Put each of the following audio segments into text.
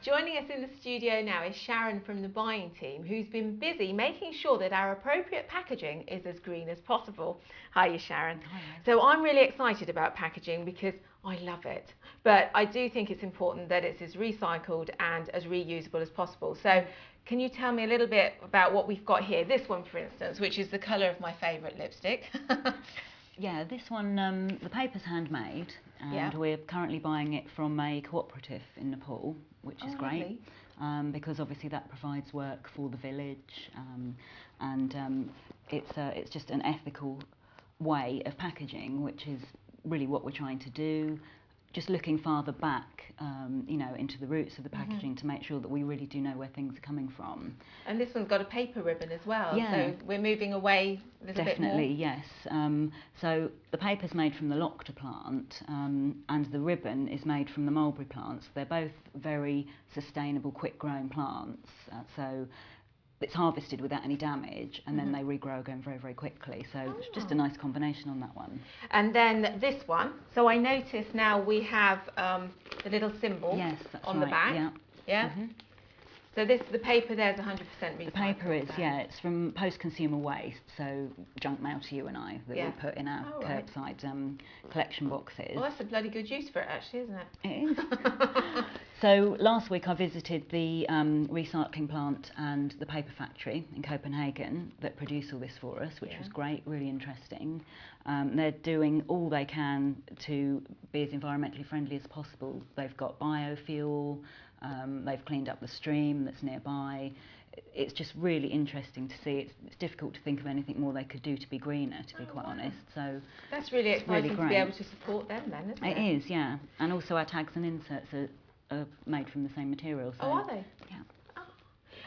Joining us in the studio now is Sharon from the buying team, who's been busy making sure that our appropriate packaging is as green as possible. Hiya, Sharon. Hi. So I'm really excited about packaging because I love it, but I do think it's important that it's as recycled and as reusable as possible. So can you tell me a little bit about what we've got here? This one, for instance, which is the colour of my favourite lipstick. Yeah, this one, the paper's handmade, and we're currently buying it from a cooperative in Nepal, which is great, because obviously that provides work for the village, and it's just an ethical way of packaging, which is really what we're trying to do. Just looking farther back, you know, into the roots of the packaging to make sure that we really do know where things are coming from. And this one's got a paper ribbon as well, yeah. So we're moving away a little bit more. Definitely, yes. So the paper's made from the locta plant, and the ribbon is made from the mulberry plants. They're both very sustainable, quick-growing plants. So it's harvested without any damage, and then they regrow again very, very quickly. So it's just a nice combination on that one. And then this one. So I notice now we have the little symbol on the back. Yeah. Yeah. So the paper there's 100% recycled. The paper is, it's from post-consumer waste, so junk mail to you and I that we put in our curbside collection boxes. Well, that's a bloody good use for it, actually, isn't it? It is. So last week I visited the recycling plant and the paper factory in Copenhagen that produce all this for us, which was great, really interesting. They're doing all they can to be as environmentally friendly as possible. They've got biofuel. They've cleaned up the stream that's nearby. It's just really interesting to see. It's difficult to think of anything more they could do to be greener, to be quite honest. So that's really exciting to be able to support them then, isn't it? It is, yeah. And also our tags and inserts are made from the same material. So, are they? Yeah.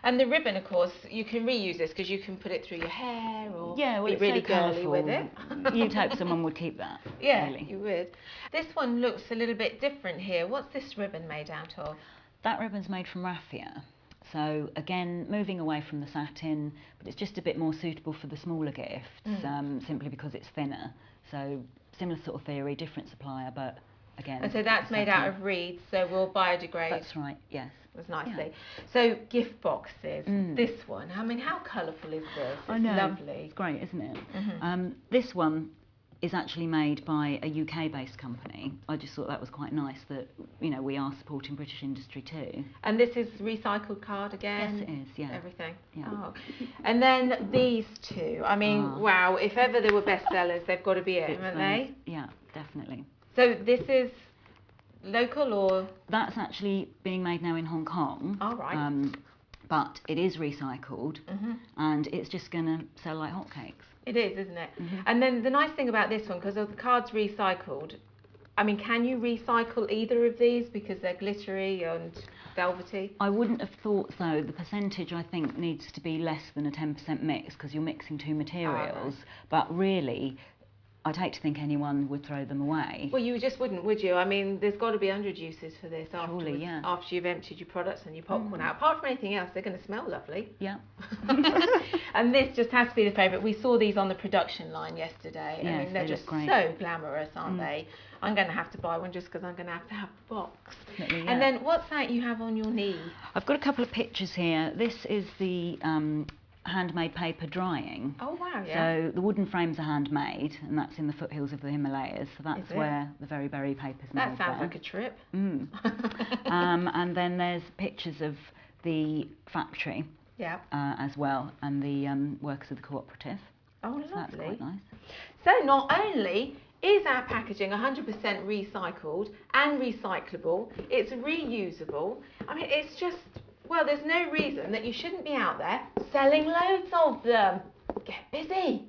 And the ribbon, of course, you can reuse this because you can put it through your hair or be really so girly with it. You'd hope someone would keep that. Yeah, really. You would. This one looks a little bit different here. What's this ribbon made out of? That ribbon's made from raffia. So again, moving away from the satin, but it's just a bit more suitable for the smaller gifts, simply because it's thinner. So similar sort of theory, different supplier, but again. And so that's made out of reeds, so will biodegrade. That's right, yes. As nicely. So gift boxes. This one, I mean, how colourful is this? It's lovely. It's great, isn't it? This one is actually made by a UK-based company. I just thought that was quite nice that, you know, we are supporting British industry too. And this is recycled card again? Yes, it is, yeah. Everything? Yeah. Oh. And then these two, I mean, wow, if ever there were bestsellers, they've got to be it, haven't they? Yeah, definitely. So this is local or? That's actually being made now in Hong Kong. Oh, right. But it is recycled, and it's just going to sell like hotcakes. It is, isn't it? And then the nice thing about this one, because the card's recycled, I mean, can you recycle either of these because they're glittery and velvety? I wouldn't have thought so. The percentage, I think, needs to be less than a 10% mix because you're mixing two materials. But really, I'd hate to think anyone would throw them away. Well, you just wouldn't, would you? I mean, there's got to be 100 uses for this Surely, after you've emptied your products and your popcorn out. Apart from anything else, they're going to smell lovely. Yeah. And this just has to be the favourite. We saw these on the production line yesterday. Yes, I mean, they're just so glamorous, aren't they? I'm going to have to buy one just because I'm going to have the box. Definitely, And then what's that you have on your knee? I've got a couple of pictures here. This is the handmade paper drying. Oh wow, So the wooden frames are handmade, and that's in the foothills of the Himalayas. So that's where the very berry paper's made. That sounds like a trip. And then there's pictures of the factory as well, and the workers of the cooperative. Oh, lovely. So that's quite nice. So not only is our packaging 100% recycled and recyclable, it's reusable. I mean, it's just, well, there's no reason that you shouldn't be out there selling loads of them. Get busy.